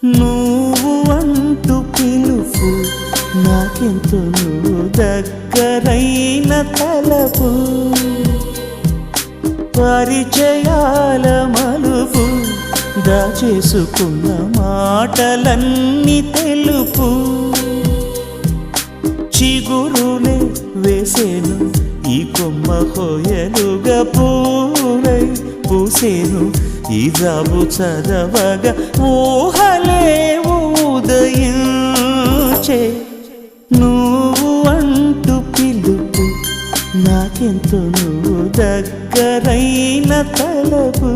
నువ్వు అంటూ పిలుపు నాకెంతో నువ్వు దగ్గరైన తలపు పరిచయాల మలుపు దాచేసుకున్న మాటలన్నీ తెలుపు చిగురులే వేసేను ఈ కొమ్మ హోయలుగా పూలై పూసేను ఈ జాబు చదవగా ఊహలే ఉదయించే నువ్వు అంటూ పిలుపు నాకెంతో నువ్వు దగ్గరైన తలపు